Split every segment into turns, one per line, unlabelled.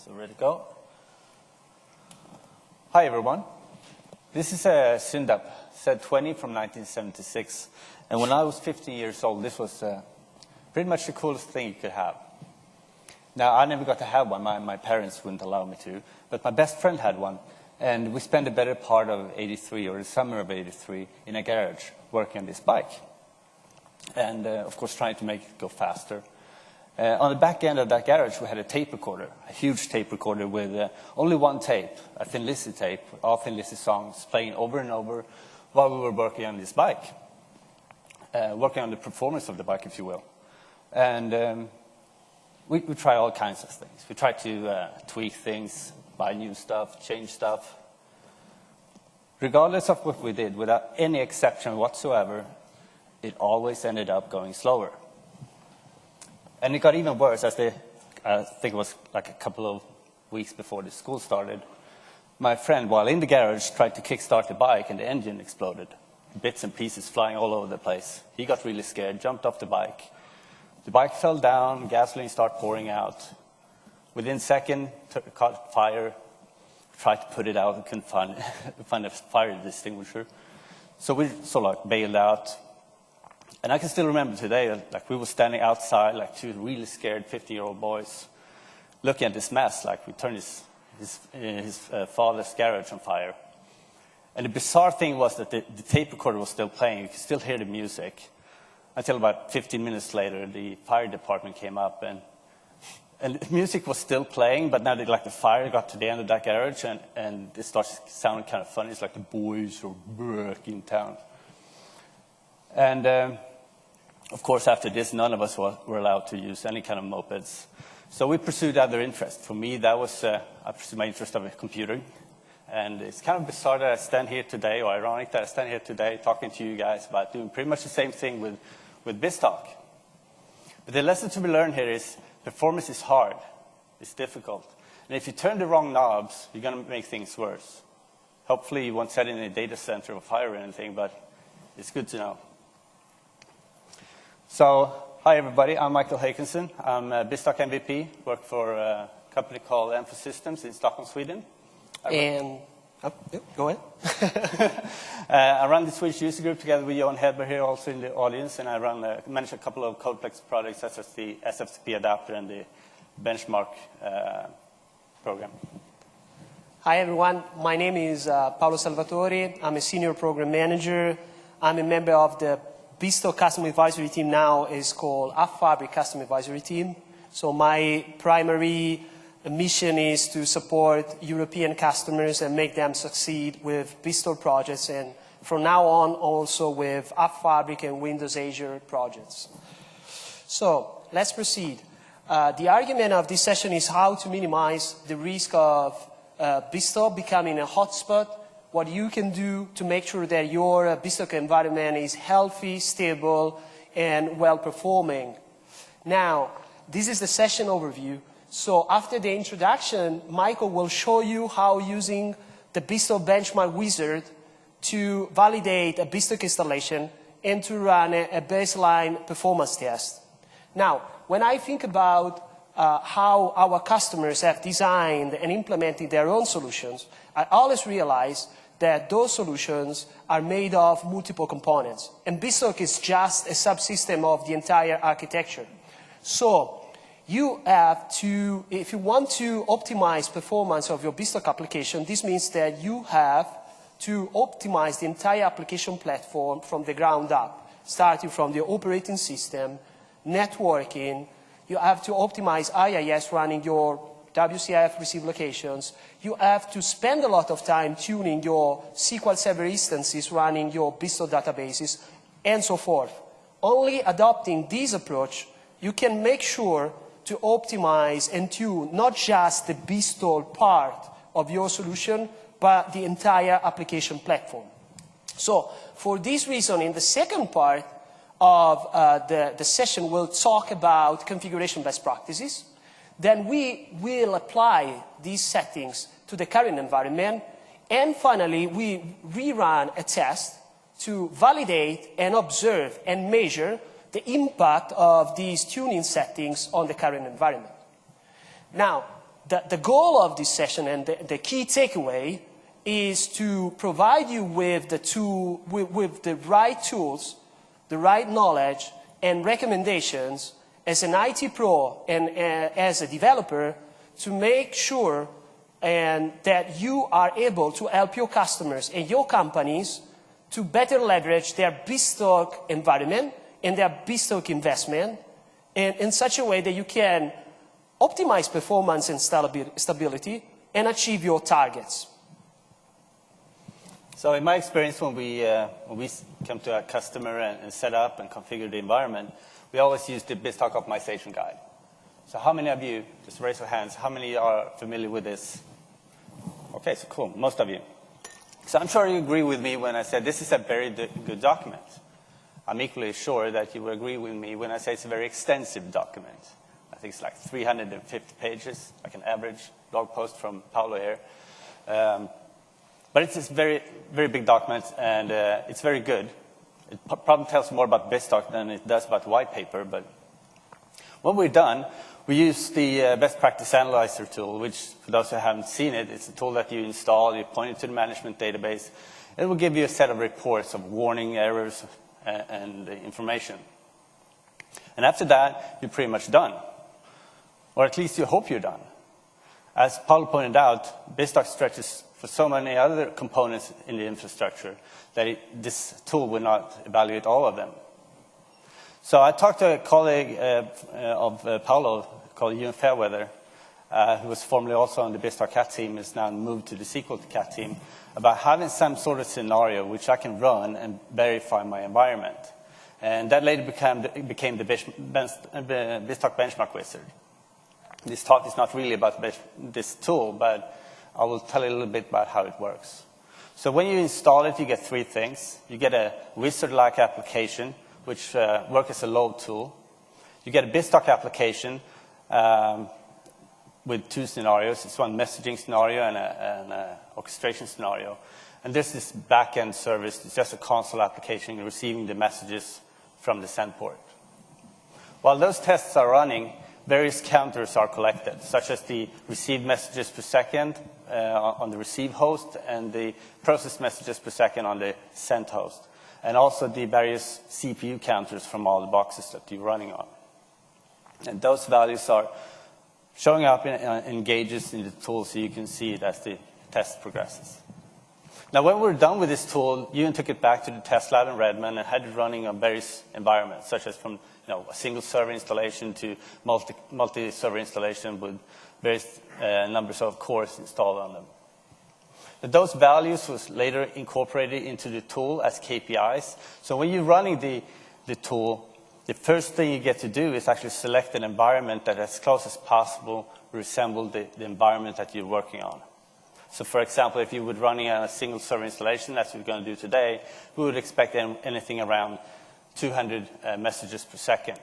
So ready to go? Hi everyone. This is a Syndap Z20 from 1976. And when I was 15 years old, this was pretty much the coolest thing you could have. Now, I never got to have one. My parents wouldn't allow me to. But my best friend had one. And we spent the better part of '83, or the summer of '83, in a garage working on this bike. And, of course, trying to make it go faster. On the back end of that garage, we had a tape recorder, a huge tape recorder with only one tape, a Thin Lizzy tape, all Thin Lizzy songs playing over and over while we were working on this bike, working on the performance of the bike, if you will. And we tried all kinds of things. We tried to tweak things, buy new stuff, change stuff. Regardless of what we did, without any exception whatsoever, it always ended up going slower. And it got even worse as I think it was like a couple of weeks before the school started. My friend, while in the garage, tried to kickstart the bike and the engine exploded. Bits and pieces flying all over the place. He got really scared, jumped off the bike. The bike fell down, gasoline started pouring out. Within a second, it caught fire. Tried to put it out, we couldn't find a fire extinguisher. So we sort of like bailed out. And I can still remember today, like we were standing outside, like two really scared 50-year-old boys, looking at this mess, like we turned his father's garage on fire. And the bizarre thing was that the tape recorder was still playing. You could still hear the music. Until about 15 minutes later, the fire department came up, and the music was still playing, but now the fire got to the end of that garage, and it starts sounding kind of funny. It's like the boys are back in town. And of course, after this, none of us were allowed to use any kind of mopeds. So we pursued other interests. For me, that was, I pursued my interest of computing. And it's kind of bizarre that I stand here today, or ironic that I stand here today talking to you guys about doing pretty much the same thing with BizTalk. But the lesson to be learned here is performance is hard. It's difficult. And if you turn the wrong knobs, you're going to make things worse. Hopefully, you won't set in a data center or fire or anything, but it's good to know. So, hi everybody, I'm Michael Hakenson. I'm a BizTalk MVP, work for a company called Enfo Systems in Stockholm, Sweden.
Go ahead.
I run the Swedish user group together with Johan Hedberg here also in the audience, and I manage a couple of Codeplex projects such as the SFTP adapter and the benchmark program.
Hi everyone, my name is Paolo Salvatore. I'm a senior program manager. I'm a member of the BizTalk Custom Advisory Team now is called Fabric Custom Advisory Team. So my primary mission is to support European customers and make them succeed with BizTalk projects, and from now on also with Fabric and Windows Azure projects. So let's proceed. The argument of this session is how to minimize the risk of BizTalk becoming a hotspot, what you can do to make sure that your BizTalk environment is healthy, stable, and well-performing. Now, this is the session overview. So after the introduction, Michael will show you how using the BizTalk benchmark wizard to validate a BizTalk installation and to run a baseline performance test. Now, when I think about how our customers have designed and implemented their own solutions, I always realize that those solutions are made of multiple components. And BizTalk is just a subsystem of the entire architecture. So you have to, if you want to optimize performance of your BizTalk application, this means that you have to optimize the entire application platform from the ground up, starting from the operating system, networking. You have to optimize IIS running your WCF receive locations. You have to spend a lot of time tuning your SQL Server instances running your BizTalk databases, and so forth. Only adopting this approach, you can make sure to optimize and tune not just the BizTalk part of your solution, but the entire application platform. So for this reason, in the second part of the session, we'll talk about configuration best practices. Then we will apply these settings to the current environment. And finally, we rerun a test to validate and observe and measure the impact of these tuning settings on the current environment. Now, the goal of this session and the key takeaway is to provide you with with the right tools, the right knowledge, and recommendations as an IT pro and as a developer to make sure that you are able to help your customers and your companies to better leverage their BizTalk environment and their BizTalk investment in such a way that you can optimize performance and stability and achieve your targets.
So in my experience, when we come to a customer and set up and configure the environment, we always use the BizTalk optimization guide. So how many of you, just raise your hands, how many are familiar with this? Okay, so cool, most of you. So I'm sure you agree with me when I said this is a very good document. I'm equally sure that you will agree with me when I say it's a very extensive document. I think it's like 350 pages, like an average blog post from Paolo here. But it's this very, very big document, and it's very good. It probably tells more about BizTalk than it does about the white paper. But when we're done, we use the Best Practice Analyzer tool, which, for those who haven't seen it, it's a tool that you install, you point it to the management database. It will give you a set of reports of warning, errors, and information. And after that, you're pretty much done. Or at least you hope you're done. As Paolo pointed out, BizTalk stretches for so many other components in the infrastructure that this tool will not evaluate all of them. So I talked to a colleague of Paolo called Ewan Fairweather, who was formerly also on the BizTalk Cat team, is now moved to the SQL Cat team, about having some sort of scenario which I can run and verify my environment. And that later became the BizTalk Benchmark Wizard. This talk is not really about this tool, but I will tell you a little bit about how it works. So when you install it, you get three things. You get a wizard-like application, which works as a load tool. You get a BizTalk application with two scenarios. It's one messaging scenario and an orchestration scenario. And there's this back-end service. It's just a console application receiving the messages from the send port. While those tests are running, various counters are collected, such as the received messages per second on the receive host and the processed messages per second on the sent host, and also the various CPU counters from all the boxes that you're running on. And those values are showing up in gauges in the tool so you can see it as the test progresses. Now, when we're done with this tool, Ewan took it back to the test lab in Redmond and had it running on various environments, such as from a single server installation to multi-server installation with various numbers of cores installed on them. But those values was later incorporated into the tool as KPIs. So when you're running the tool, the first thing you get to do is actually select an environment that as close as possible resemble the environment that you're working on. So for example, if you were running a single server installation, as we're going to do today, we would expect anything around 200 messages per second.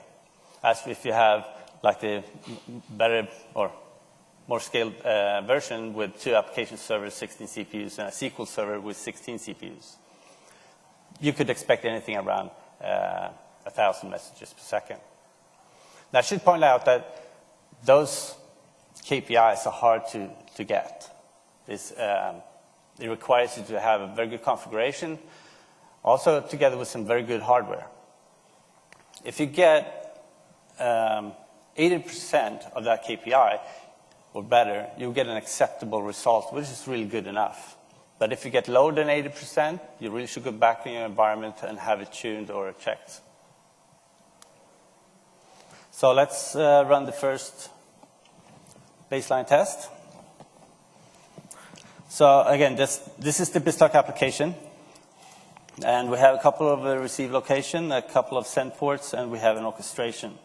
As if you have like the better or more scaled version with two application servers, 16 CPUs, and a SQL server with 16 CPUs. You could expect anything around 1,000 messages per second. Now, I should point out that those KPIs are hard to get. It requires you to have a very good configuration, also together with some very good hardware. If you get 80% of that KPI or better, you'll get an acceptable result, which is really good enough. But if you get lower than 80%, you really should go back in your environment and have it tuned or checked. So let's run the first baseline test. So again, this is the BizTalk application. And we have a couple of receive location, a couple of send ports, and we have an orchestration.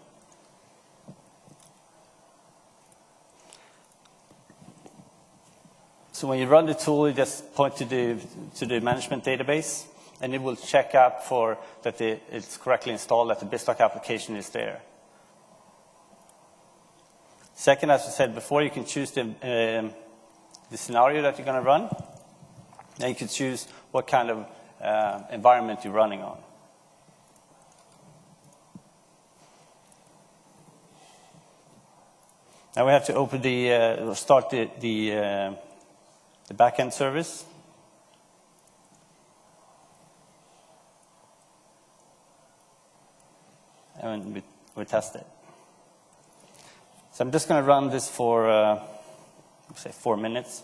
So when you run the tool, you just point to the management database, and it will check up for that it's correctly installed, that the BizTalk application is there. Second, as I said before, you can choose the scenario that you're going to run, and you can choose what kind of environment you're running on. Now we have to open start the backend service. And we test it. So I'm just going to run this for, say, 4 minutes.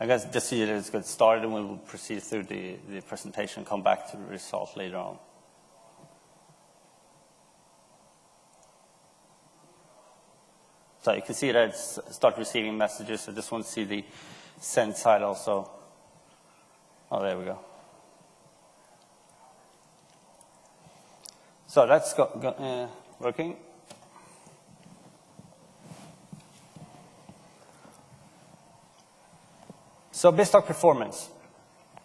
I guess just see that it's got started, and we will proceed through the presentation and come back to the result later on. So you can see that it's start receiving messages. I just want to see the send side also. Oh, there we go. So that's working. So BizTalk performance.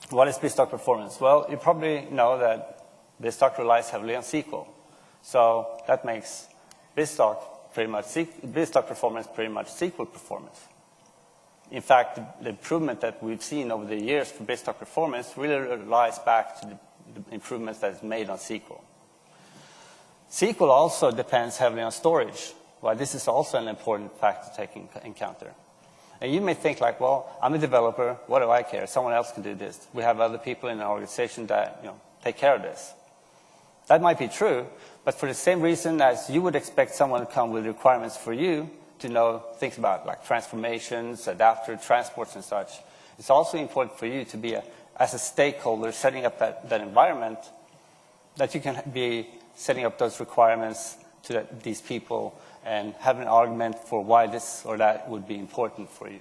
What is BizTalk performance? Well, you probably know that BizTalk relies heavily on SQL. So that makes BizTalk performance pretty much SQL performance. In fact, the improvement that we've seen over the years for BizTalk performance really relies back to the improvements that is made on SQL. SQL also depends heavily on storage. Well, this is also an important fact to take into account. And you may think like, well, I'm a developer, what do I care? Someone else can do this. We have other people in our organization that take care of this. That might be true, but for the same reason as you would expect someone to come with requirements for you to know things about like transformations, adapter, transports and such, it's also important for you to be, as a stakeholder setting up that environment, that you can be setting up those requirements to these people and have an argument for why this or that would be important for you.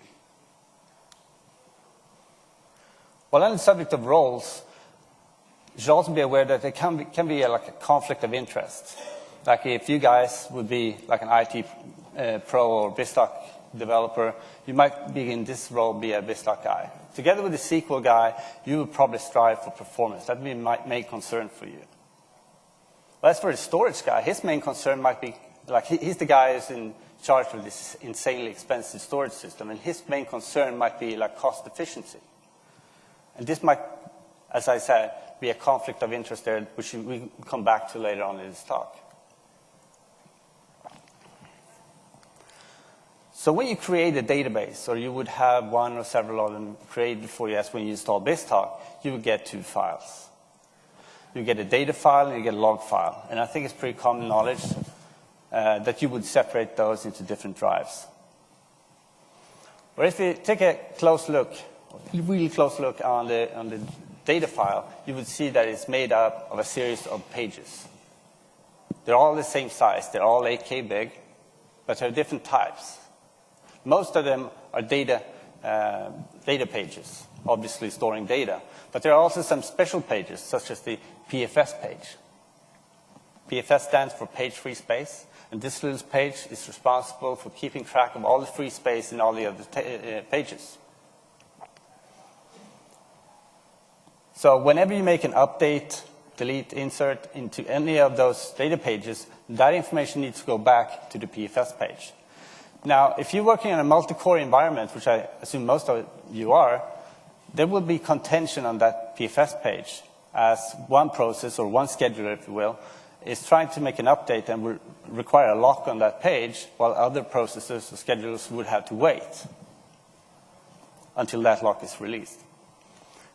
Well, on the subject of roles, you should also be aware that there can be like a conflict of interest. Like if you guys would be like an IT pro or BizTalk developer, you might be in this role be a BizTalk guy. Together with the SQL guy, you would probably strive for performance. That would be my main concern for you. But as for the storage guy, his main concern might be, like he's the guy who's in charge of this insanely expensive storage system, and his main concern might be like cost efficiency. And this might, as I said, be a conflict of interest there, which we come back to later on in this talk. So when you create a database, or you would have one or several of them created for you as when you install BizTalk, you would get 2 files. You get a data file and you get a log file. And I think it's pretty common knowledge that you would separate those into different drives. But if you take a close look, a really close look on the data file, you would see that it's made up of a series of pages. They're all the same size. They're all 8K big, but they're different types. Most of them are data pages, obviously storing data. But there are also some special pages, such as the PFS page. PFS stands for page free space, and this little page is responsible for keeping track of all the free space in all the other pages. So whenever you make an update, delete, insert into any of those data pages, that information needs to go back to the PFS page. Now, if you're working in a multi-core environment, which I assume most of you are, there will be contention on that PFS page as one process, or one scheduler, if you will, is trying to make an update and require a lock on that page, while other processes or schedulers would have to wait until that lock is released.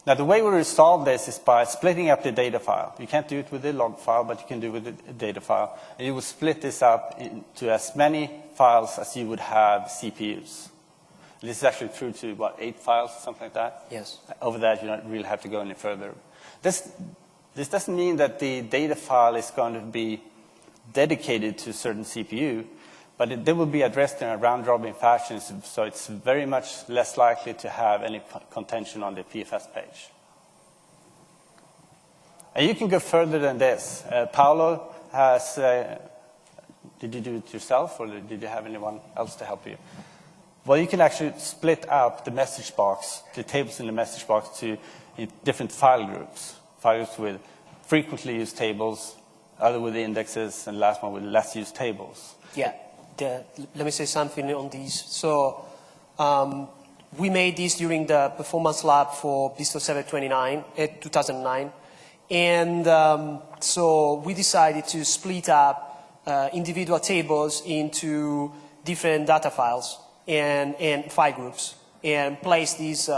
Now, the way we resolve this is by splitting up the data file. You can't do it with the log file, but you can do it with the data file. And you will split this up into as many files as you would have CPUs. This is actually true to, what, 8 files, something like that?
Yes.
Over that, you don't really have to go any further. This doesn't mean that the data file is going to be dedicated to a certain CPU, but they will be addressed in a round-robin fashion, so it's very much less likely to have any contention on the PFS page. And you can go further than this. Paolo has, did you do it yourself, or did you have anyone else to help you? Well, you can actually split up the message box, the tables in the message box, to different file groups. File groups with frequently used tables, other with indexes, and the last one with less used tables.
Yeah. Let me say something on these. So we made this during the performance lab for BizTalk 729 2009. And so we decided to split up individual tables into different data files and file groups and place these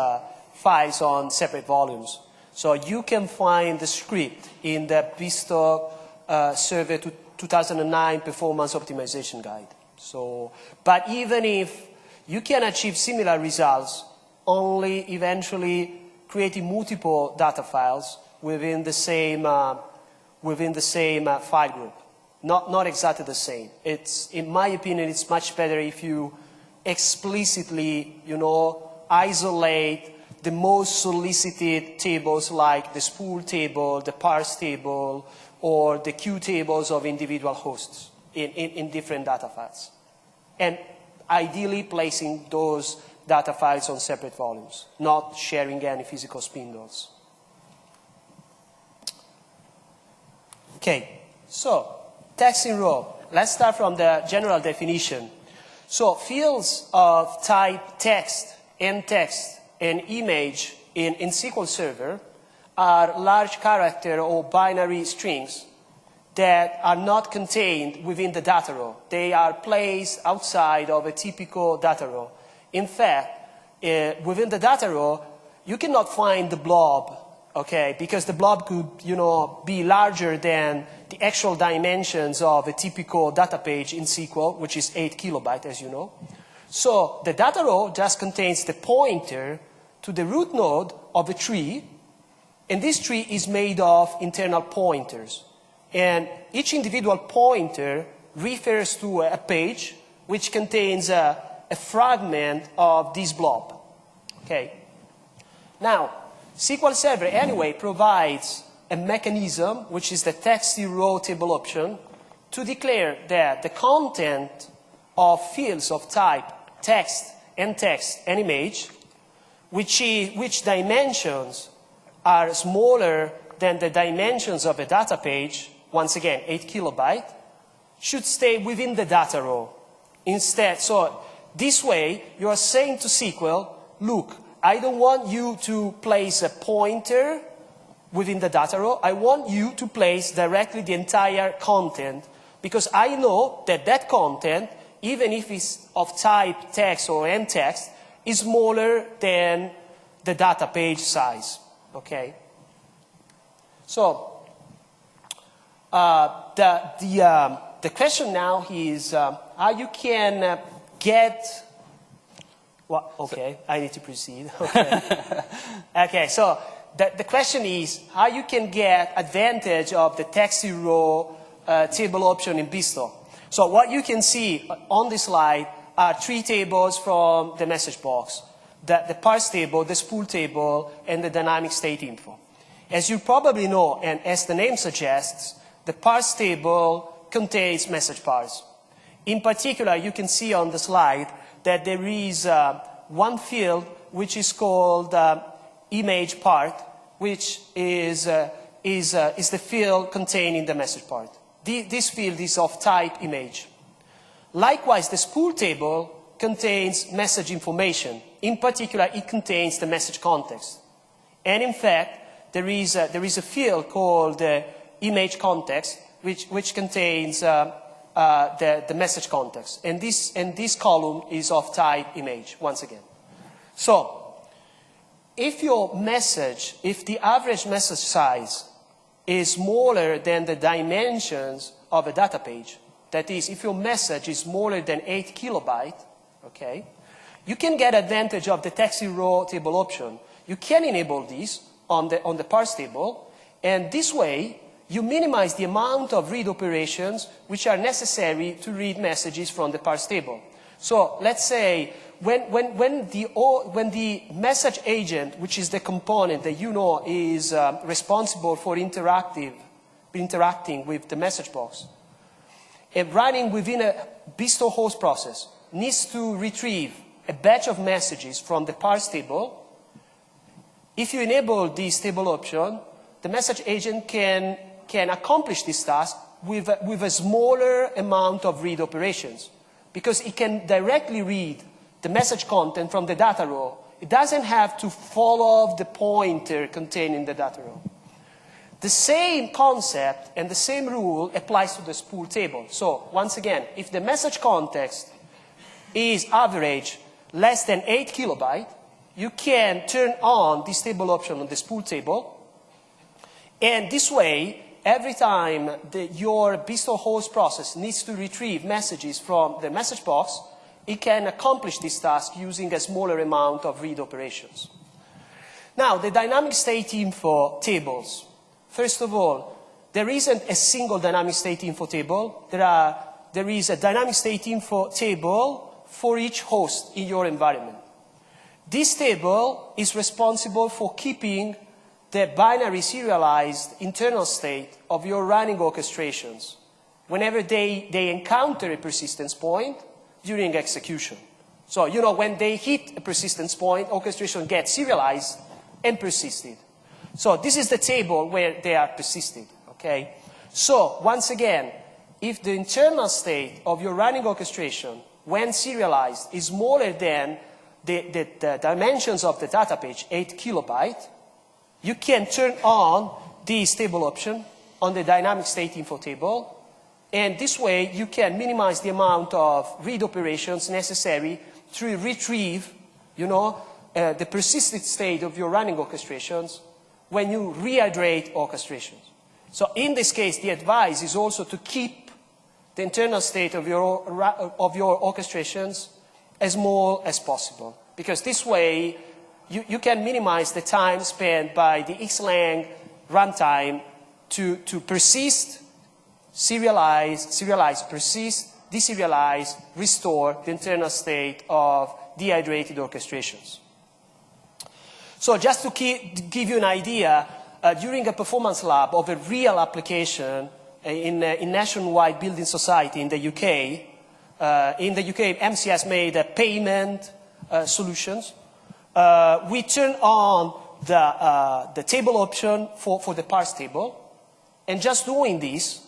files on separate volumes. So you can find the script in the BizTalk Survey 2009 Performance Optimization Guide. So, but even if you can achieve similar results, only eventually creating multiple data files within the same file group. Not exactly the same. It's, in my opinion, it's much better if you explicitly, isolate the most solicited tables like the spool table, the parse table, or the queue tables of individual hosts in different data files. And ideally placing those data files on separate volumes, not sharing any physical spindles. Okay, so text in row. Let's start from the general definition. So fields of type text, and image in SQL Server are large character or binary strings that are not contained within the data row. They are placed outside of a typical data row. In fact, within the data row, you cannot find the blob, okay, because the blob could, be larger than the actual dimensions of a typical data page in SQL, which is 8 kilobytes, as you know. So the data row just contains the pointer to the root node of a tree, and this tree is made of internal pointers. And each individual pointer refers to a page which contains a fragment of this blob. Okay. Now, SQL Server anyway provides a mechanism, which is the text in row table option, to declare that the content of fields of type text and image, which dimensions are smaller than the dimensions of a data page, once again, 8 kilobytes, should stay within the data row. Instead, so this way, you are saying to SQL, look, I don't want you to place a pointer within the data row. I want you to place directly the entire content, because I know that that content, even if it's of type text or text, is smaller than the data page size. Okay? So, the question now is how you can get... Well, okay, I need to proceed. Okay, okay, so the question is how you can get advantage of the text in row table option in BizTalk. So what you can see on this slide are 3 tables from the message box. The parse table, the spool table, and the dynamic state info. As you probably know, and as the name suggests, the parse table contains message parse. In particular, you can see on the slide that there is one field which is called image part, which is the field containing the message part. This field is of type image. Likewise, the spool table contains message information. In particular, it contains the message context. And in fact, there is a field called image context, which contains the message context. And this column is of type image, once again. So, if the average message size is smaller than the dimensions of a data page, that is, if your message is smaller than 8 kilobytes, okay, you can get advantage of the text in row table option. You can enable this on the parse table, and this way, you minimize the amount of read operations which are necessary to read messages from the parse table. So let's say when the message agent, which is the component that you know is responsible for interacting with the message box, and running within a BizTalk host process, needs to retrieve a batch of messages from the parse table. If you enable this table option, the message agent can accomplish this task with a smaller amount of read operations, because it can directly read the message content from the data row. It doesn't have to follow the pointer contained in the data row. The same concept and the same rule applies to the spool table. So once again, if the message context is average less than 8 kilobytes, you can turn on this table option on the spool table. And this way, every time your BizTalk host process needs to retrieve messages from the message box, it can accomplish this task using a smaller amount of read operations. Now, the dynamic state info tables. First of all, there isn't a single dynamic state info table. There is a dynamic state info table for each host in your environment. This table is responsible for keeping the binary serialized internal state of your running orchestrations whenever they encounter a persistence point during execution. So, you know, when they hit a persistence point, orchestration gets serialized and persisted. So this is the table where they are persisted, okay? So once again, if the internal state of your running orchestration, when serialized, is smaller than the dimensions of the data page, 8 kilobytes, you can turn on this table option on the dynamic state info table, and this way you can minimize the amount of read operations necessary to retrieve, you know, the persistent state of your running orchestrations when you rehydrate orchestrations. So in this case, the advice is also to keep the internal state of your orchestrations as small as possible, because this way you can minimize the time spent by the Xlang runtime to persist, serialize, persist, deserialize, restore the internal state of dehydrated orchestrations. So just to give you an idea, during a performance lab of a real application in Nationwide Building Society in the UK, MCS made payment solutions. We turn on the table option for the parse table, and just doing this,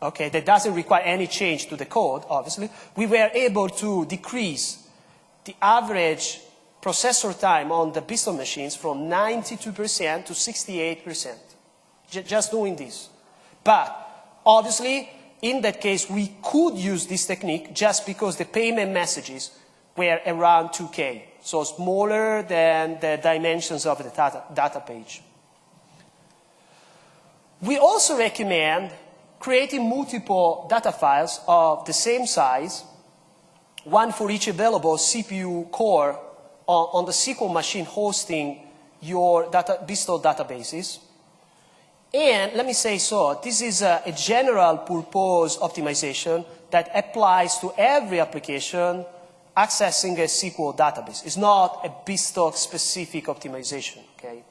okay, that doesn't require any change to the code, obviously, we were able to decrease the average processor time on the BizTalk machines from 92% to 68%, just doing this. But obviously, in that case, we could use this technique just because the payment messages were around 2K, so smaller than the dimensions of the data page. We also recommend creating multiple data files of the same size, one for each available CPU core on the SQL machine hosting your BizTalk databases. And let me say so, this is a general purpose optimization that applies to every application accessing a SQL database. It's not a BizTalk specific optimization, okay?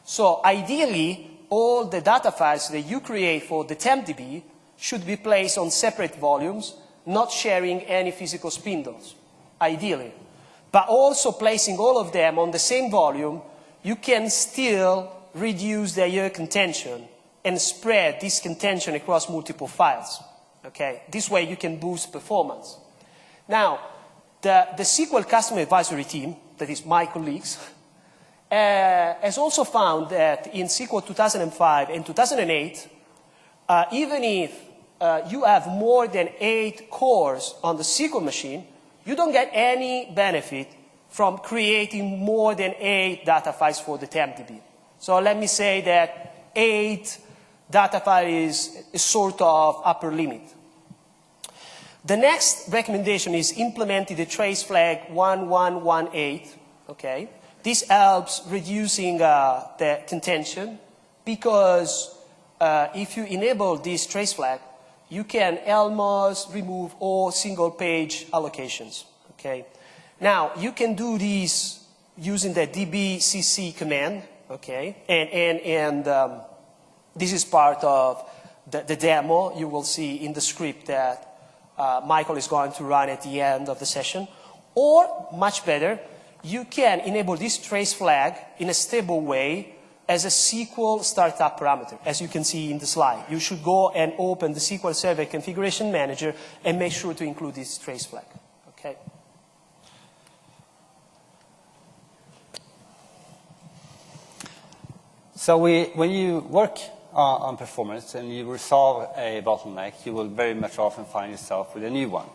So ideally, all the data files that you create for the TempDB should be placed on separate volumes, not sharing any physical spindles, ideally. But also placing all of them on the same volume, you can still reduce the IO contention and spread this contention across multiple files. Okay? This way you can boost performance. Now, the SQL Customer Advisory Team, that is my colleagues, has also found that in SQL 2005 and 2008, even if you have more than 8 cores on the SQL machine, you don't get any benefit from creating more than 8 data files for the TempDB. So let me say that 8 data files is a sort of upper limit. The next recommendation is implementing the trace flag 1118. Okay? This helps reducing the contention because if you enable this trace flag, you can almost remove all single page allocations. Okay? Now, you can do this using the dbcc command. Okay? And this is part of the demo you will see in the script that Michael is going to run at the end of the session. Or, much better, you can enable this trace flag in a stable way as a SQL startup parameter, as you can see in the slide. You should go and open the SQL Server Configuration Manager and make sure to include this trace flag. Okay?
So when you work on performance and you resolve a bottleneck, you will very much often find yourself with a new one.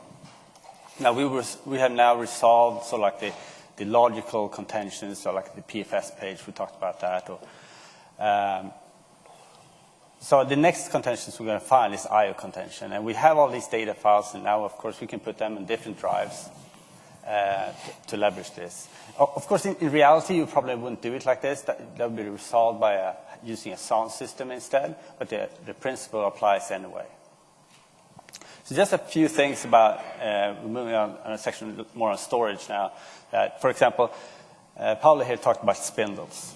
Now, we have now resolved so like the logical contentions, so like the PFS page, we talked about that. So the next contentions we're going to find is I/O contention. And we have all these data files, and now, of course, we can put them in different drives to leverage this. Of course, in reality, you probably wouldn't do it like this. That would be resolved by using a sound system instead, but the principle applies anyway. So just a few things about, we're moving on a section more on storage now. That, for example, Paolo here talked about spindles.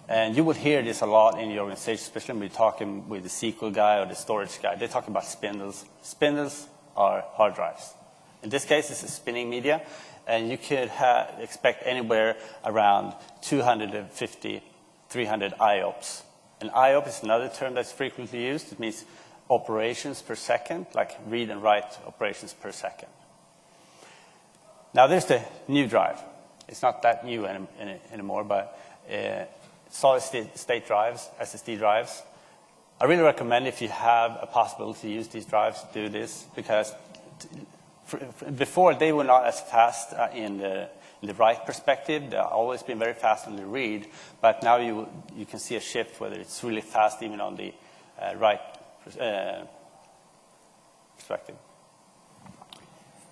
And you will hear this a lot in your organization, especially when you're talking with the SQL guy or the storage guy. They talk about spindles. Spindles are hard drives. In this case, it's a spinning media, and you could expect anywhere around 250, 300 IOPS. And IOP is another term that's frequently used. It means operations per second, like read and write operations per second. Now, there's the new drive. It's not that new anymore, but solid-state drives, SSD drives. I really recommend if you have a possibility to use these drives, do this, because before they were not as fast in the write perspective. They've always been very fast on the read, but now you can see a shift whether it's really fast even on the write perspective.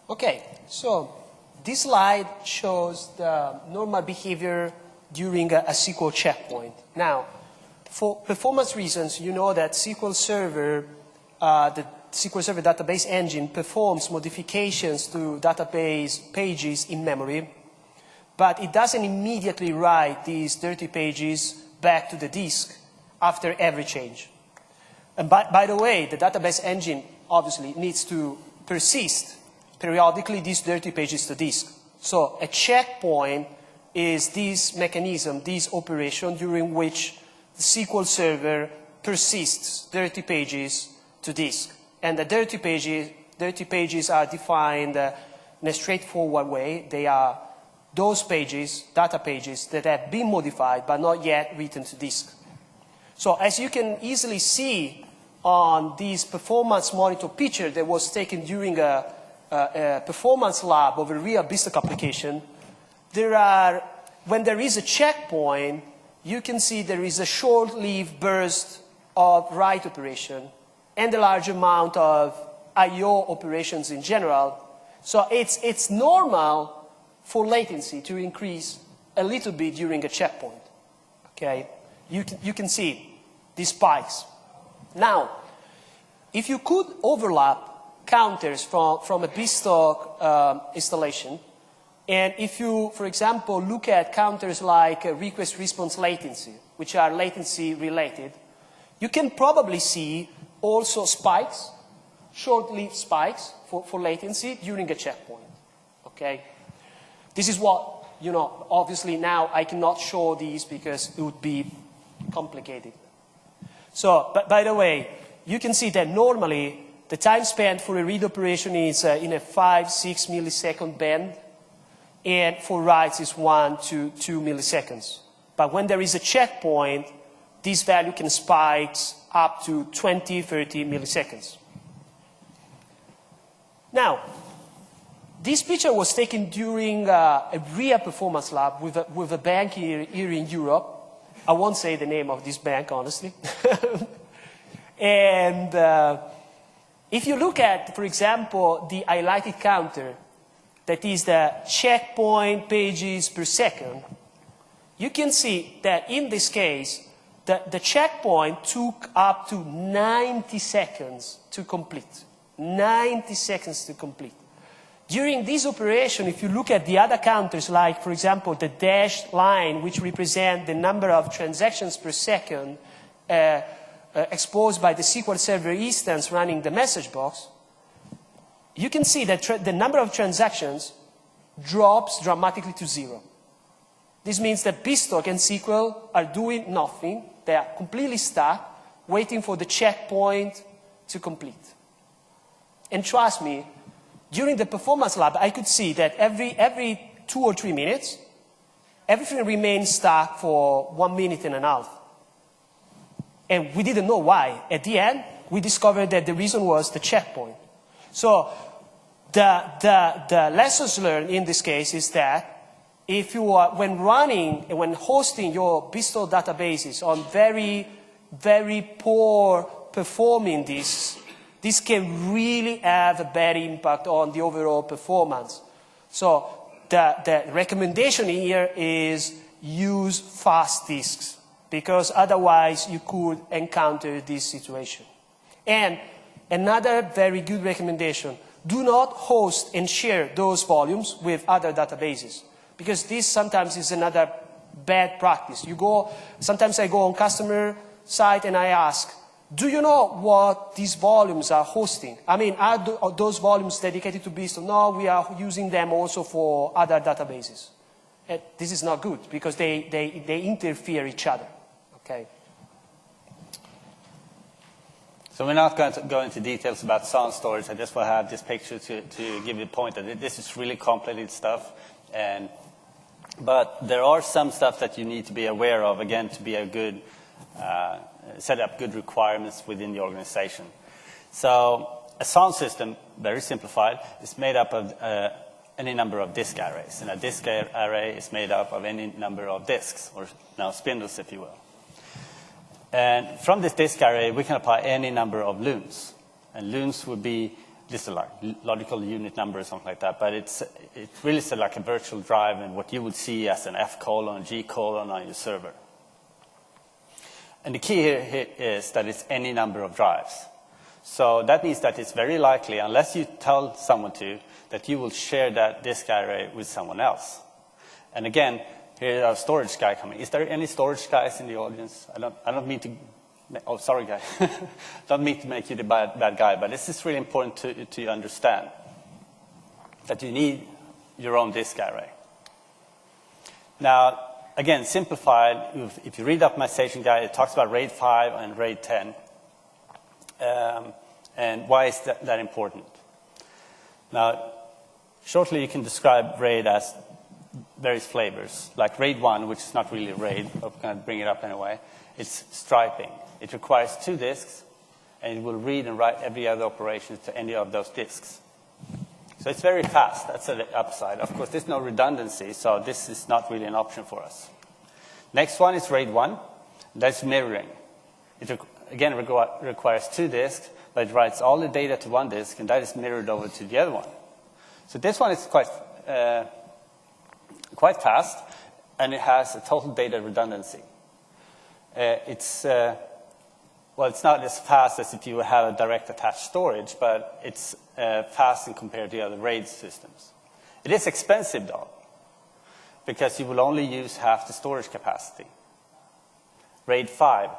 Okay, so this slide shows the normal behavior during a SQL checkpoint. Now, for performance reasons, you know that SQL Server, the SQL Server database engine performs modifications to database pages in memory, but it doesn't immediately write these dirty pages back to the disk after every change. And by the way, the database engine obviously needs to persist periodically these dirty pages to disk. So a checkpoint is this mechanism, this operation during which the SQL Server persists dirty pages to disk. And the dirty pages are defined in a straightforward way. They are those pages, data pages, that have been modified but not yet written to disk. So as you can easily see on this performance monitor picture that was taken during a performance lab of a real BizTalk application, when there is a checkpoint, you can see there is a short-lived burst of write operation and a large amount of I/O operations in general. So it's normal for latency to increase a little bit during a checkpoint. Okay, you can see these spikes. Now, if you could overlap counters from a BizTalk installation, and if you, for example, look at counters like request-response latency, which are latency-related, you can probably see also spikes, short-lived spikes for latency during a checkpoint. Okay? This is what, obviously now I cannot show these because it would be complicated. So, but by the way, you can see that normally the time spent for a read operation is in a 5-6 millisecond band, and for writes is 1 to 2 milliseconds. But when there is a checkpoint, this value can spike up to 20, 30 milliseconds. Now, this picture was taken during a real performance lab with a bank here in Europe. I won't say the name of this bank, honestly. And if you look at, for example, the highlighted counter, that is the checkpoint pages per second, you can see that in this case, the checkpoint took up to 90 seconds to complete. 90 seconds to complete. During this operation, if you look at the other counters, like, for example, the dashed line, which represent the number of transactions per second exposed by the SQL Server instance running the message box, you can see that the number of transactions drops dramatically to 0. This means that BizTalk and SQL are doing nothing. They are completely stuck, waiting for the checkpoint to complete. And trust me, during the performance lab, I could see that every 2 or 3 minutes, everything remains stuck for 1.5 minutes. And we didn't know why. At the end, we discovered that the reason was the checkpoint. So the lessons learned in this case is that if you are, when running and when hosting your BizTalk databases on very, very poor performing disks, this can really have a bad impact on the overall performance. So the recommendation here is use fast disks, because otherwise you could encounter this situation. And another very good recommendation, do not host and share those volumes with other databases, because this sometimes is another bad practice. Sometimes I go on customer site and I ask, do you know what these volumes are hosting? I mean, are those volumes dedicated to BizTalk? No, we are using them also for other databases. This is not good, because they interfere each other. Okay.
So we're not going to go into details about sound storage. I just want to have this picture to give you a point that this is really complicated stuff. But there are some stuff that you need to be aware of, again, to be a good, set up good requirements within the organization. So a sound system, very simplified, is made up of any number of disk arrays. And a disk array is made up of any number of disks, or now spindles, if you will. And from this disk array, we can apply any number of looms. And looms would be just a logical unit number or something like that. But it's really like a virtual drive and what you would see as an F colon, G colon on your server. And the key here is that it's any number of drives. So that means that it's very likely, unless you tell someone to, that you will share that disk array with someone else. And again, here's our storage guy coming. Is there any storage guys in the audience? I don't mean to, oh, sorry, guy. Don't mean to make you the bad guy, but this is really important to understand, that you need your own disk array. Now, again, simplified, if you read the optimization guide, it talks about RAID 5 and RAID 10. And why is that important? Now, shortly you can describe RAID as various flavors, like RAID 1, which is not really RAID, but I'm going to bring it up anyway. It's striping. It requires 2 disks, and it will read and write every other operation to any of those disks. So it's very fast. That's the upside. Of course, there's no redundancy, so this is not really an option for us. Next one is RAID 1. That's mirroring. It, again, requires 2 disks, but it writes all the data to one disk, and that is mirrored over to the other one. So this one is quite fast, and it has a total data redundancy. Well, it's not as fast as if you would have a direct attached storage, but it's fast in compared to the other RAID systems. It is expensive, though, because you will only use half the storage capacity. RAID 5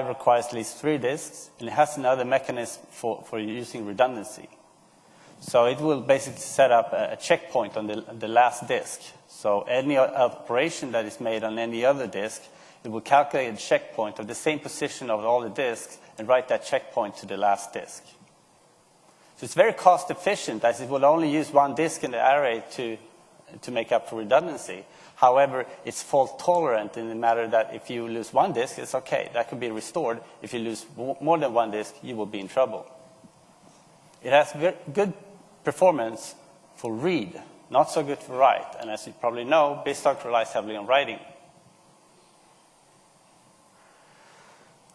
requires at least 3 disks, and it has another mechanism for using redundancy. So it will basically set up a checkpoint on the last disk. So any operation that is made on any other disk, it will calculate a checkpoint of the same position of all the disks and write that checkpoint to the last disk. So it's very cost efficient, as it will only use 1 disk in the array to make up for redundancy. However, it's fault tolerant in the matter that if you lose 1 disk, it's okay. That can be restored. If you lose more than 1 disk, you will be in trouble. It has very good performance for read, not so good for write. And as you probably know, BizTalk relies heavily on writing.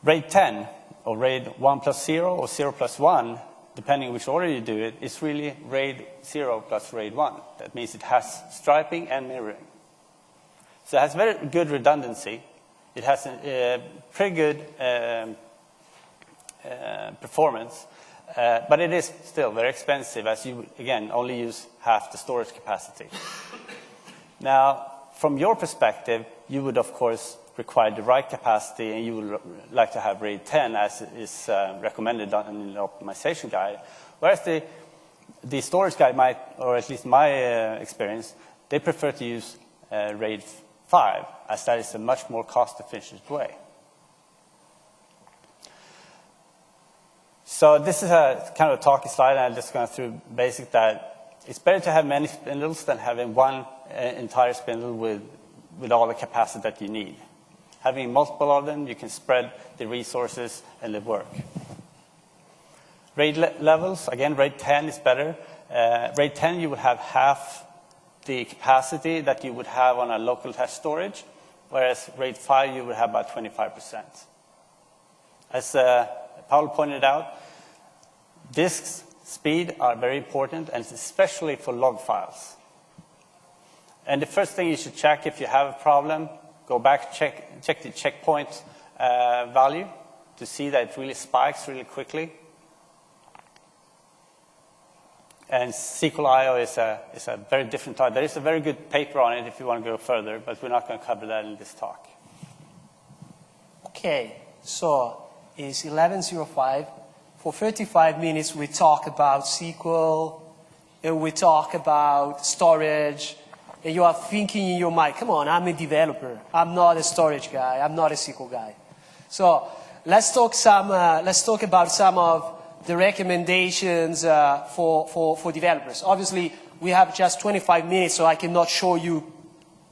RAID 10, or RAID 1 plus 0, or 0 plus 1, depending on which order you do it, is really RAID 0 plus RAID 1. That means it has striping and mirroring. So it has very good redundancy. It has a pretty good performance, but it is still very expensive, as you, again, only use half the storage capacity. Now, from your perspective, you would, of course, require the right capacity, and you would like to have RAID 10 as is recommended in the optimization guide. Whereas the storage guide might, or at least my experience, they prefer to use RAID 5, as that is a much more cost-efficient way. So this is a kind of a talky slide, and I'm just going through basic that it's better to have many spindles than having one entire spindle with all the capacity that you need. Having multiple of them, you can spread the resources and the work. RAID levels, again, RAID 10 is better. RAID 10, you would have half the capacity that you would have on a local test storage, whereas RAID 5, you would have about 25%. As Paul pointed out, disks speed are very important, and especially for log files. And the first thing you should check if you have a problem, go back, check the checkpoint value to see that it really spikes really quickly. And SQL I/O is a very different type. There is a very good paper on it if you want to go further, but we're not going to cover that in this talk.
Okay, so it's 11:05. For 35 minutes, we talk about SQL, and we talk about storage, and you are thinking in your mind, come on, I'm a developer. I'm not a storage guy. I'm not a SQL guy. So let's talk about some of the recommendations for developers. Obviously, we have just 25 minutes, so I cannot show you,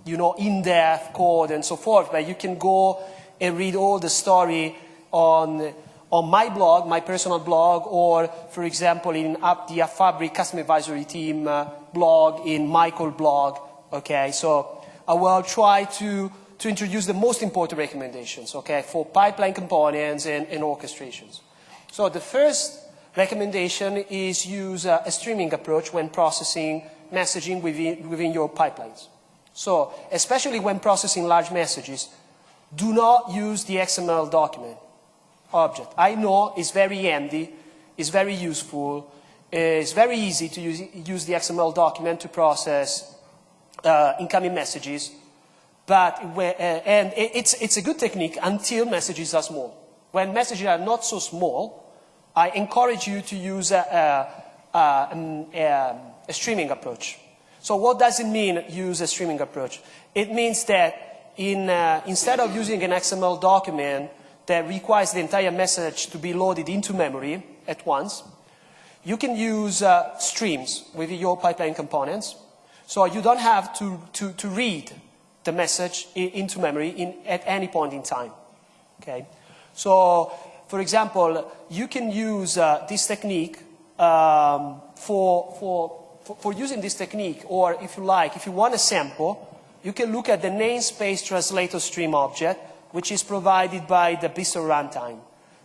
in-depth code and so forth, but you can go and read all the story on my blog, my personal blog, or, for example, in the Fabric Custom Advisory Team blog, in Michael's blog. Okay, so I will try to introduce the most important recommendations, okay, for pipeline components and orchestrations. So the first recommendation is use a streaming approach when processing messaging within your pipelines. So especially when processing large messages, do not use the XML document object. I know it's very handy, it's very useful, it's very easy to use the XML document to process incoming messages, but and it's a good technique until messages are small. When messages are not so small, I encourage you to use a streaming approach. So what does it mean, use a streaming approach? It means that instead of using an XML document that requires the entire message to be loaded into memory at once, you can use streams with your pipeline components. So you don't have to read the message into memory at any point in time. Okay? So, for example, you can use this technique for using this technique, or if you like, if you want a sample, you can look at the namespace translator stream object, which is provided by the BizTalk runtime.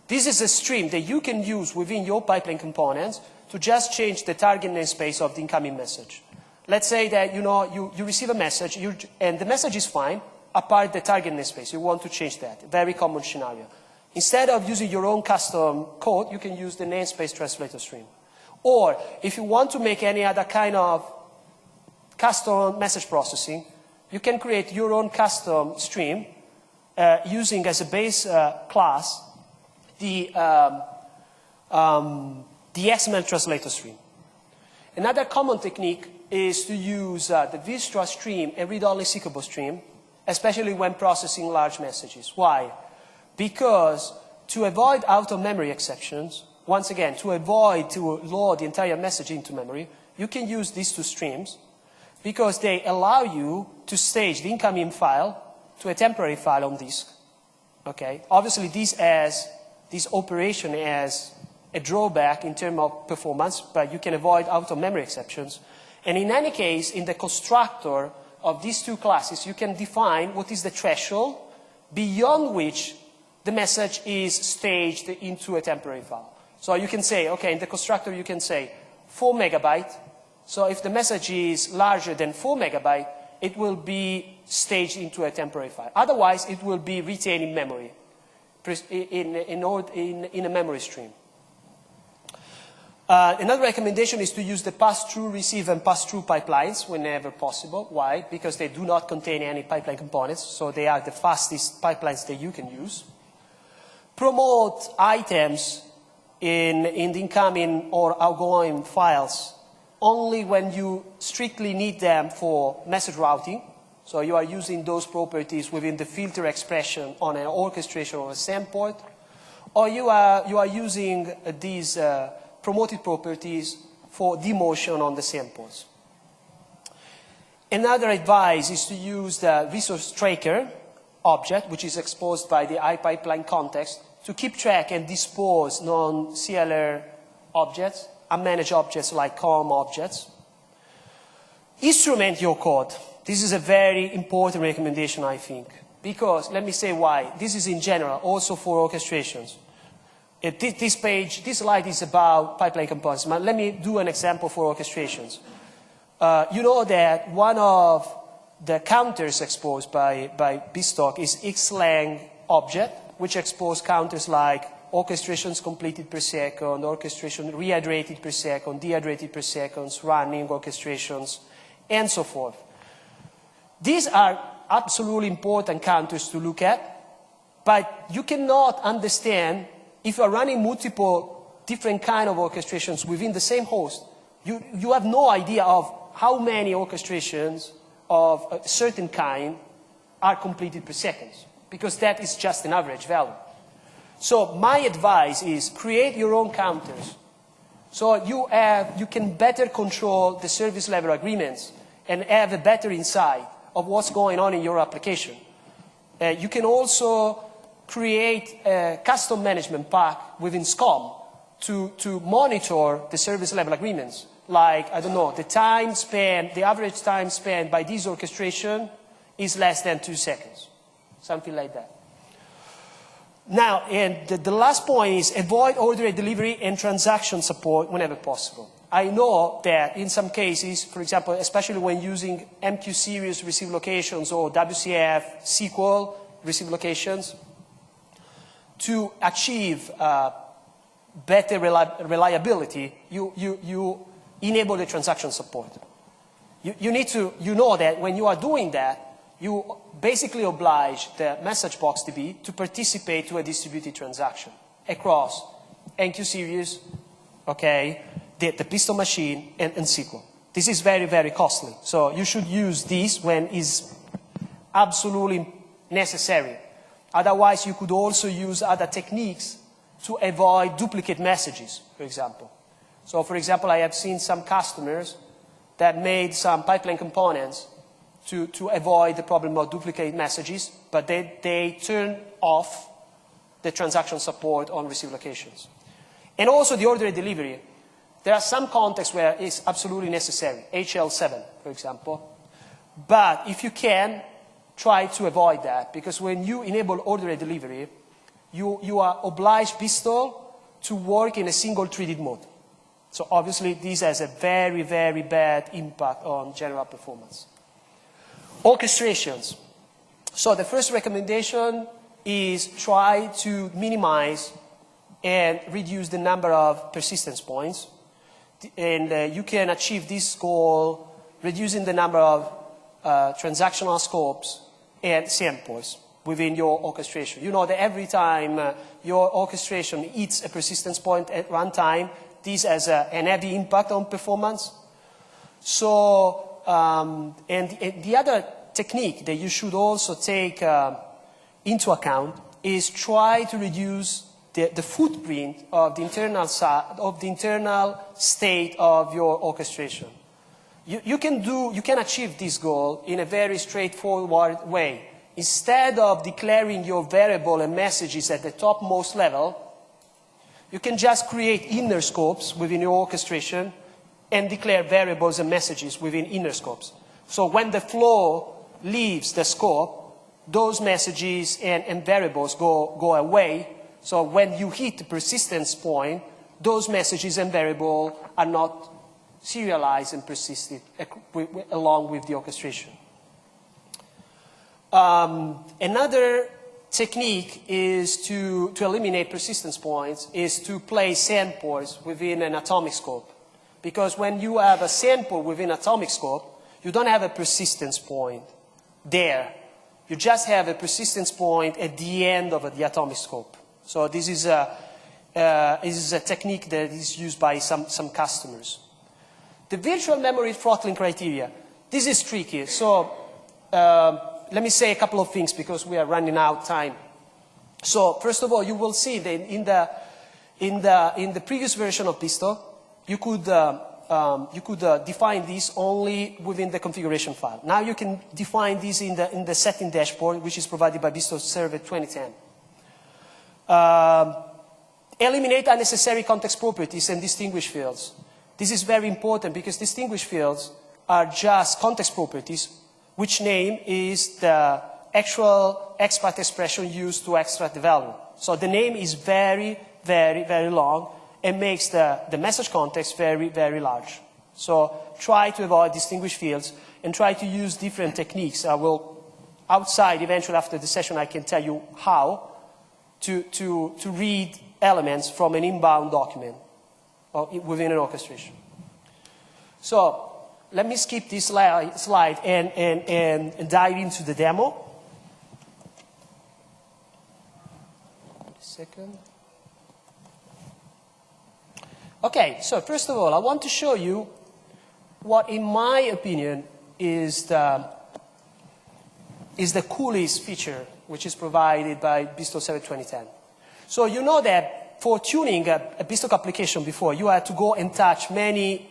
This is a stream that you can use within your pipeline components to just change the target namespace of the incoming message. Let's say that you receive a message, and the message is fine, apart the target namespace. You want to change that. Very common scenario. Instead of using your own custom code, you can use the namespace translator stream. Or if you want to make any other kind of custom message processing, you can create your own custom stream using as a base class the XML translator stream. Another common technique is to use the Vistra stream and read-only seekable stream, especially when processing large messages. Why? Because to avoid out-of-memory exceptions, once again, to avoid to load the entire message into memory, you can use these two streams because they allow you to stage the incoming file to a temporary file on disk. Okay? Obviously, this operation has a drawback in terms of performance, but you can avoid out-of-memory exceptions. And in any case, in the constructor of these two classes, you can define what is the threshold beyond which the message is staged into a temporary file. So you can say, okay, in the constructor you can say 4 megabyte. So if the message is larger than 4 megabyte, it will be staged into a temporary file. Otherwise, it will be retained in memory, in a memory stream. Another recommendation is to use the pass-through receive and pass-through pipelines whenever possible. Why? Because they do not contain any pipeline components, so they are the fastest pipelines that you can use. Promote items in the incoming or outgoing files only when you strictly need them for message routing. So you are using those properties within the filter expression on an orchestration or a SAM port. Or you are using these promoted properties for demotion on the SAM ports. Another advice is to use the resource tracker object, which is exposed by the iPipeline context, to keep track and dispose non-CLR objects, unmanaged objects like COM objects. Instrument your code. This is a very important recommendation, I think, because let me say why. This is in general, also for orchestrations. This slide is about pipeline components, but let me do an example for orchestrations. You know that one of the counters exposed by BizTalk is xlang object, which exposes counters like orchestrations completed per second, orchestration rehydrated per second, dehydrated per second, running orchestrations, and so forth. These are absolutely important counters to look at, but you cannot understand if you are running multiple different kind of orchestrations within the same host. You have no idea of how many orchestrations of a certain kind are completed per second, because that is just an average value. So my advice is create your own counters. So you can better control the service level agreements and have a better insight of what's going on in your application. You can also create a custom management pack within SCOM to monitor the service level agreements. Like, I don't know, the average time spent by this orchestration is less than 2 seconds. Something like that. Now, and the last point is avoid order delivery and transaction support whenever possible. I know that in some cases, for example, especially when using MQ series receive locations or WCF SQL receive locations, to achieve better reliability, you enable the transaction support. You know that when you are doing that, you basically oblige the message box DB to participate to a distributed transaction across MQ series, okay, the pistol machine, and SQL. This is very, very costly. So you should use this when it's absolutely necessary. Otherwise, you could also use other techniques to avoid duplicate messages, for example. So, for example, I have seen some customers that made some pipeline components to avoid the problem of duplicate messages, but they turn off the transaction support on receive locations. And also the order delivery. There are some contexts where it's absolutely necessary, HL7, for example. But if you can, try to avoid that, because when you enable order delivery, you are obliged BizTalk to work in a single threaded mode. So obviously this has a very, very bad impact on general performance. Orchestrations. So the first recommendation is try to minimize and reduce the number of persistence points. And you can achieve this goal reducing the number of transactional scopes and samples within your orchestration. You know that every time your orchestration hits a persistence point at runtime, this has an heavy impact on performance. So, and the other technique that you should also take into account is try to reduce the footprint of the internal state of your orchestration. You can achieve this goal in a very straightforward way. Instead of declaring your variable and messages at the topmost level, you can just create inner scopes within your orchestration and declare variables and messages within inner scopes. So when the flow leaves the scope, those messages and variables go away. So when you hit the persistence point, those messages and variables are not serialized and persisted along with the orchestration. Another technique is to eliminate persistence points is to place samples within an atomic scope. Because when you have a sample within atomic scope, you don't have a persistence point there. You just have a persistence point at the end of the atomic scope. So this is a technique that is used by some customers. The virtual memory throttling criteria. This is tricky. So let me say a couple of things because we are running out of time. So first of all, you will see that in the previous version of BizTalk, you could define this only within the configuration file. Now you can define this in the setting dashboard, which is provided by BizTalk Server 2010. Eliminate unnecessary context properties and distinguish fields. This is very important because distinguish fields are just context properties, which name is the actual extract expression used to extract the value. So the name is very, very, very long and makes the message context very, very large. So try to avoid distinguished fields and try to use different techniques. I will, outside, eventually after the session, I can tell you how to read elements from an inbound document or within an orchestration. So let me skip this slide and dive into the demo. Second. Okay, so first of all, I want to show you what, in my opinion, is the coolest feature which is provided by BizTalk Server 2010. So you know that for tuning a BizTalk application before, you had to go and touch many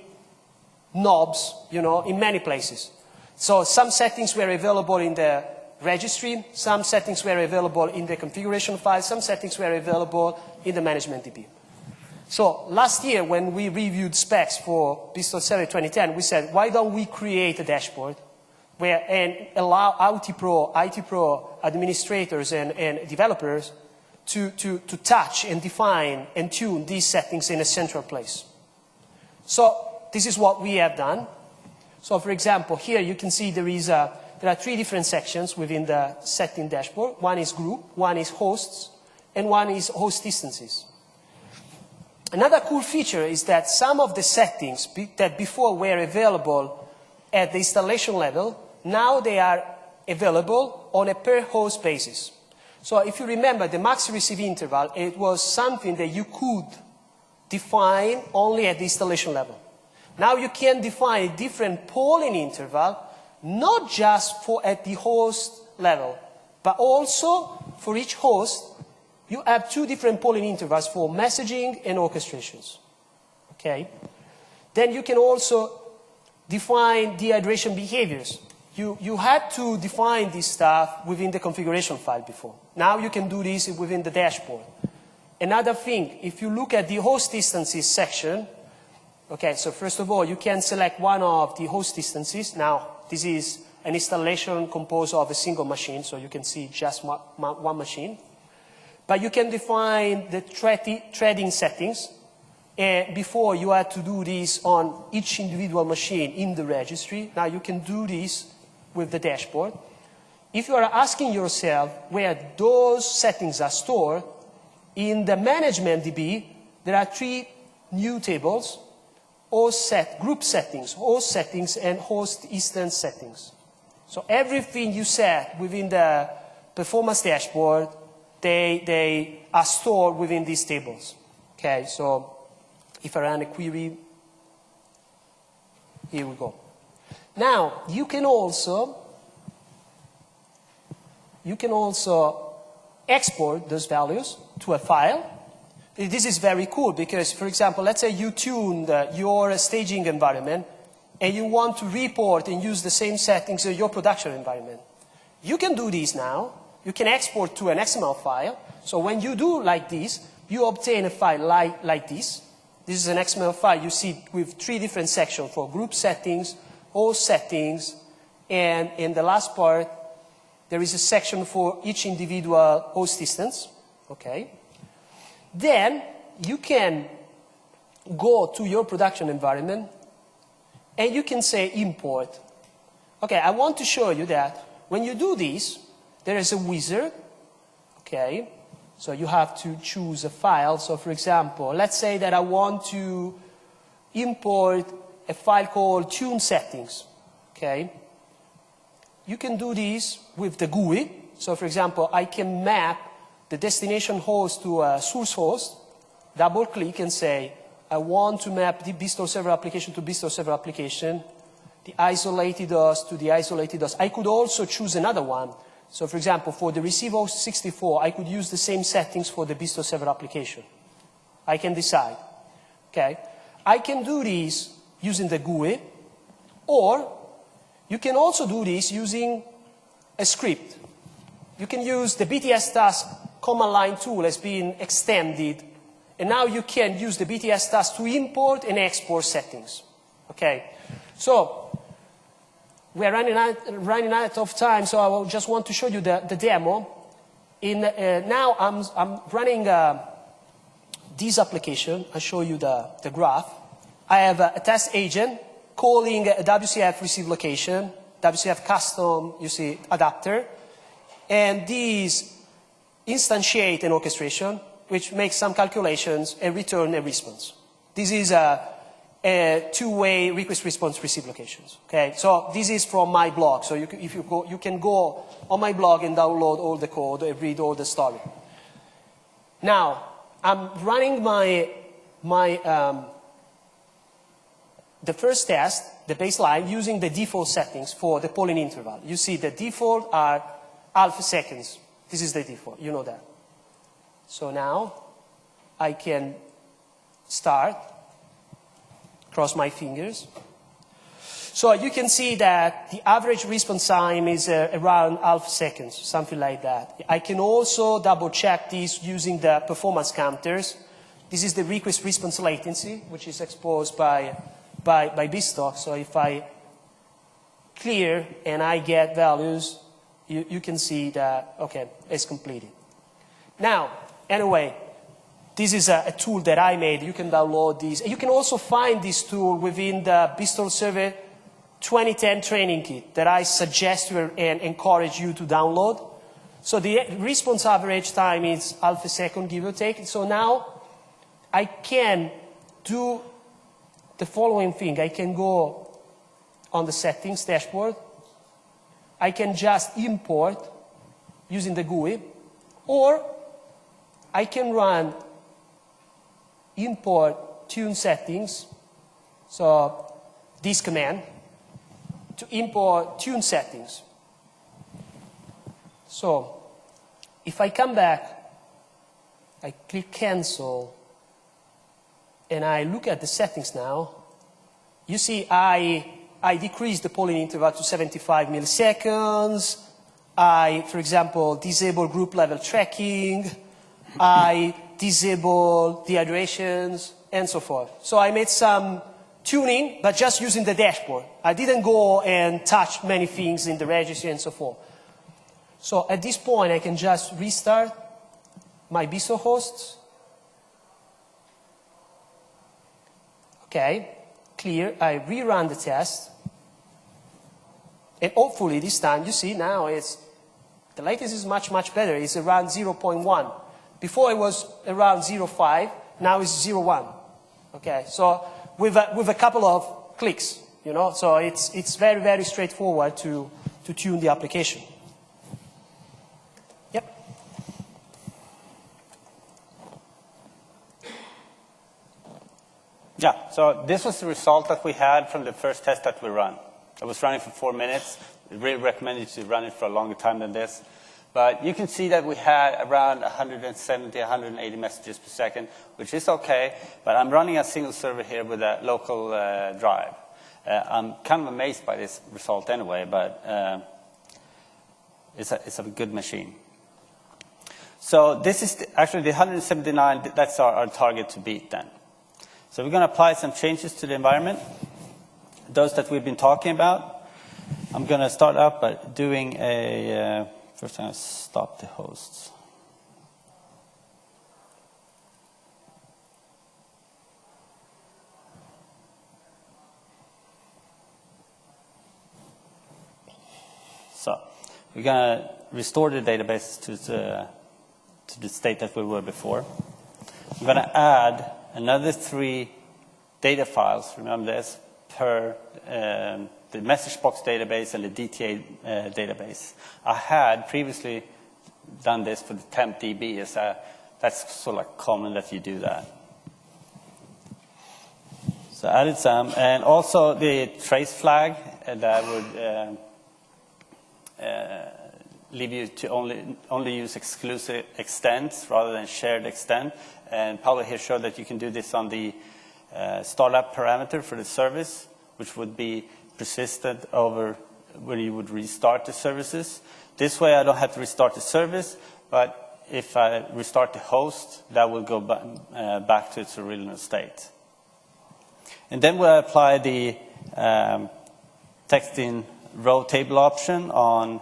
knobs, in many places. So some settings were available in the registry, some settings were available in the configuration file, some settings were available in the management DB. So last year, when we reviewed specs for BizTalk Server 2010, we said, why don't we create a dashboard and allow IT Pro administrators and developers to touch and define and tune these settings in a central place. So this is what we have done. So for example, here you can see there are 3 different sections within the setting dashboard. One is group, one is hosts, and one is host instances. Another cool feature is that some of the settings that before were available at the installation level, now they are available on a per host basis. So if you remember the max receive interval, it was something that you could define only at the installation level. Now you can define a different polling interval, not just at the host level, but also for each host, you have 2 different polling intervals for messaging and orchestrations. Okay? Then you can also define dehydration behaviors. You had to define this stuff within the configuration file before. Now you can do this within the dashboard. Another thing, if you look at the host instances section, okay, so first of all, you can select one of the host instances. Now, this is an installation composed of a single machine, so you can see just one machine. But you can define the threading settings. Before, you had to do this on each individual machine in the registry. Now you can do this with the dashboard. If you are asking yourself where those settings are stored, in the management DB, there are 3 new tables: group settings, host settings, and host instance settings. So everything you set within the performance dashboard, they are stored within these tables. Okay, so if I run a query, here we go. Now, you can also export those values to a file. This is very cool because, for example, let's say you tuned your staging environment and you want to report and use the same settings in your production environment. You can do this now. You can export to an XML file. So when you do like this, you obtain a file like this. This is an XML file you see with 3 different sections for group settings, host settings, and in the last part, there is a section for each individual host instance. Okay. Then you can go to your production environment and you can say import. Okay, I want to show you that when you do this, there is a wizard. Okay, so you have to choose a file. So for example, let's say that I want to import a file called tune settings. Okay, you can do this with the GUI. So for example, I can map the destination host to a source host, double click and say, I want to map the BizTalk server application to BizTalk server application, the isolated host to the isolated host. I could also choose another one. So for example, for the receive host 64, I could use the same settings for the BizTalk server application. I can decide. Okay? I can do this using the GUI, or you can also do this using a script. You can use the BTS task command line tool has been extended, and now you can use the BTS task to import and export settings. Okay, so we are running out of time, so I will just want to show you the demo. Now I'm running this application. I'll show you the graph. I have a test agent calling a WCF receive location, WCF custom, you see, adapter, and these instantiate an orchestration, which makes some calculations and return a response. This is a two-way request-response receive locations. Okay, so this is from my blog. So you can go on my blog and download all the code and read all the story. Now I'm running the first test, the baseline, using the default settings for the polling interval. You see the default are half seconds. This is the default. You know that. So now I can start. Cross my fingers. So you can see that the average response time is around half seconds, something like that. I can also double check this using the performance counters. This is the request response latency, which is exposed by BizTalk. So if I clear and I get values, you can see that, okay, it's completed. Now, anyway, this is a tool that I made. You can download this. You can also find this tool within the BizTalk Server 2010 training kit that I suggest you and encourage you to download. So the response average time is half a second, give or take. So now I can do the following thing. I can go on the settings dashboard. I can just import using the GUI, or I can run import tune settings, so this command, to import tune settings. So if I come back, I click cancel, and I look at the settings now, you see I decreased the polling interval to 75 milliseconds. I, for example, disable group level tracking. I disable dehydrations, and so forth. So I made some tuning, but just using the dashboard. I didn't go and touch many things in the registry and so forth. So at this point, I can just restart my BizTalk hosts. Okay, clear. I rerun the test. And hopefully this time, you see now the latency is much, much better. It's around 0.1. Before it was around 0.5, now it's 0.1. Okay, so with a couple of clicks, you know, so it's very, very straightforward to tune the application. Yep.
Yeah, so this was the result that we had from the first test that we run. It was running for 4 minutes. I really recommend you to run it for a longer time than this. But you can see that we had around 170, 180 messages per second, which is okay. But I'm running a single server here with a local drive. I'm kind of amazed by this result anyway, but it's a good machine. So this is actually the 179, that's our target to beat then. So we're going to apply some changes to the environment, those that we've been talking about. I'm going to start up by doing a... First, I'm going to stop the hosts. So we're going to restore the database to the state that we were before. I'm going to add another 3 data files, remember this, per the message box database and the DTA database. I had previously done this for the temp DB. That's sort of like common that you do that. So I added some, and also the trace flag that would leave you to only use exclusive extents rather than shared extent. And Paolo here showed that you can do this on the startup parameter for the service, which would be persistent over when you would restart the services. This way I don't have to restart the service, but if I restart the host, that will go back to its original state. And then we'll apply the text in row table option on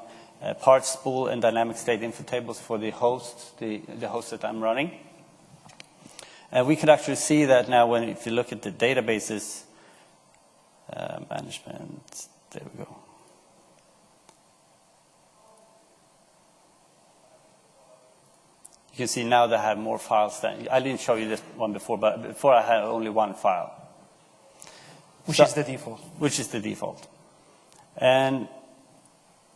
part spool and dynamic state info tables for the host, the host that I'm running. And we could actually see that now if you look at the databases, management, there we go. You can see now that I have more files than, I didn't show you this one before, but before I had only one file.
Which is the default.
Which is the default. And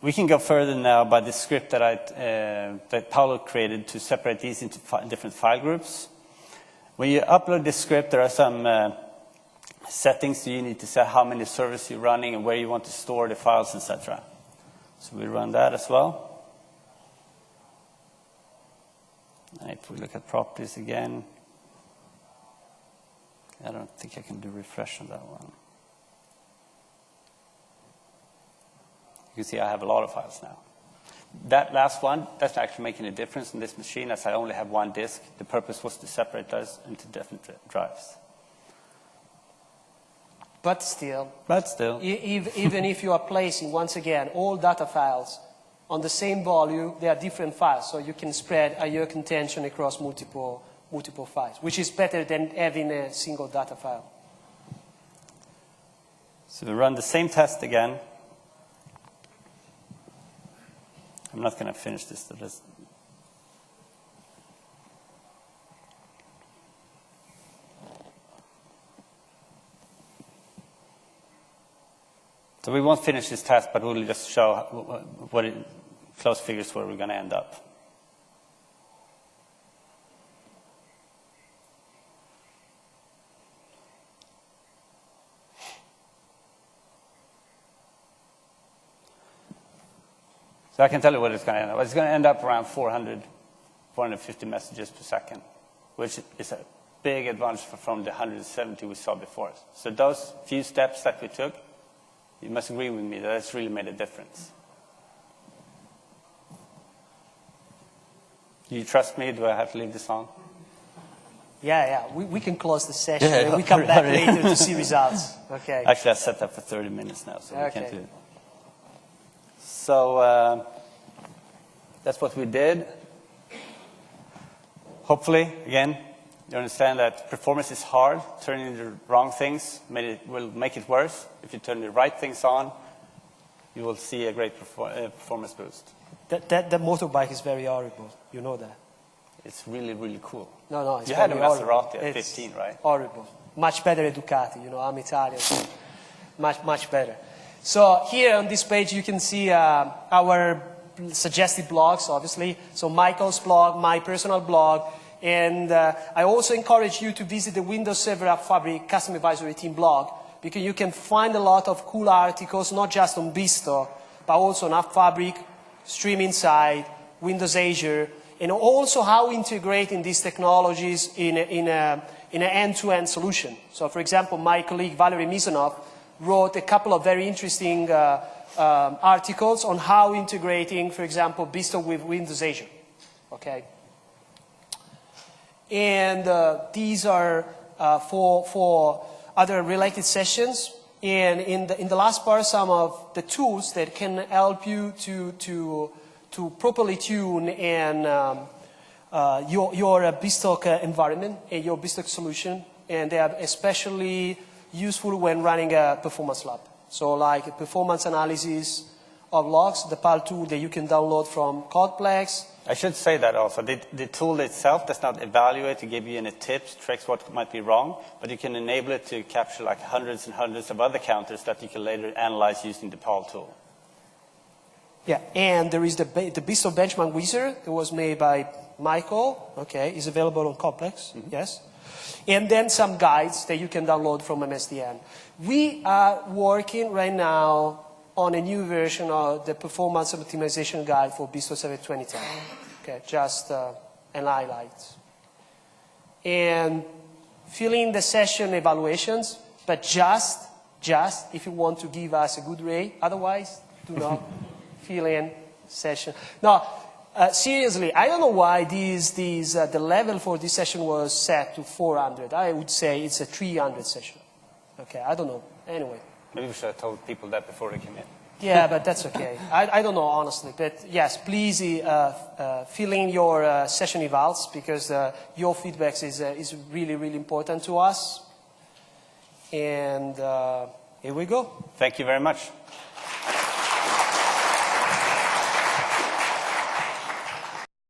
we can go further now by the script that Paolo created to separate these into different file groups. When you upload this script, there are some settings you need to set how many servers you're running and where you want to store the files, etc. So we run that as well. And if we look at properties again, I don't think I can do refresh on that one. You can see I have a lot of files now. That last one, that's actually making a difference in this machine as I only have one disk. The purpose was to separate those into different drives.
But still, even if you are placing, once again, all data files on the same volume, they are different files, so you can spread your contention across multiple files, which is better than having a single data file.
So we run the same test again. I'm not going to finish this. So we won't finish this test, but we'll just show close figures where we're going to end up. So I can tell you what it's going to end up. It's going to end up around 450 messages per second, which is a big advance from the 170 we saw before. So those few steps that we took, you must agree with me that it's really made a difference. Do you trust me? Do I have to leave this on?
Yeah. We can close the session and we come back later to see results. Okay.
Actually, I set up for 30 minutes now, so we can't do it. So that's what we did. Hopefully, again, you understand that performance is hard. Turning the wrong things will make it worse. If you turn the right things on, you will see a great performance boost.
That motorbike is very horrible. You know that.
It's really, really cool.
No, it's
you had a Maserati
horrible.
at 15, right?
Horrible. Much better at Ducati. You know, I'm Italian. So much better. So here on this page, you can see our suggested blogs, obviously. So Michael's blog, my personal blog. And I also encourage you to visit the Windows Server App Fabric Custom Advisory Team blog, because you can find a lot of cool articles, not just on BizTalk, but also on App Fabric, Stream Inside, Windows Azure, and also how integrating these technologies in an end-to-end solution. So, for example, my colleague Valery Mizanov wrote a couple of very interesting articles on how integrating, for example, BizTalk with Windows Azure. Okay. And these are for other related sessions. And in the last part, some of the tools that can help you to properly tune and your BizTalk environment and your BizTalk solution. And they are especially useful when running a performance lab. So like a performance analysis of logs, the PAL tool that you can download from Codeplex.
I should say that also. The tool itself does not evaluate to give you any tips, tricks, what might be wrong, but you can enable it to capture like hundreds and hundreds of other counters that you can later analyze using the PAL tool.
Yeah, and there is the BizTalk benchmark wizard that was made by Michael. Okay, is available on Complex. Mm-hmm. Yes. And then some guides that you can download from MSDN. We are working right now on a new version of the performance optimization guide for BizTalk 7 2010. Okay, just an highlight. And fill in the session evaluations, but just if you want to give us a good rate. Otherwise, do not fill in session. No, seriously, I don't know why the level for this session was set to 400. I would say it's a 300 session. Okay, I don't know. Anyway.
Maybe we should have told people that before they came in.
Yeah, but that's okay. I don't know, honestly. But yes, please fill in your session evals, because your feedback is really, really important to us. And here we go.
Thank you very much.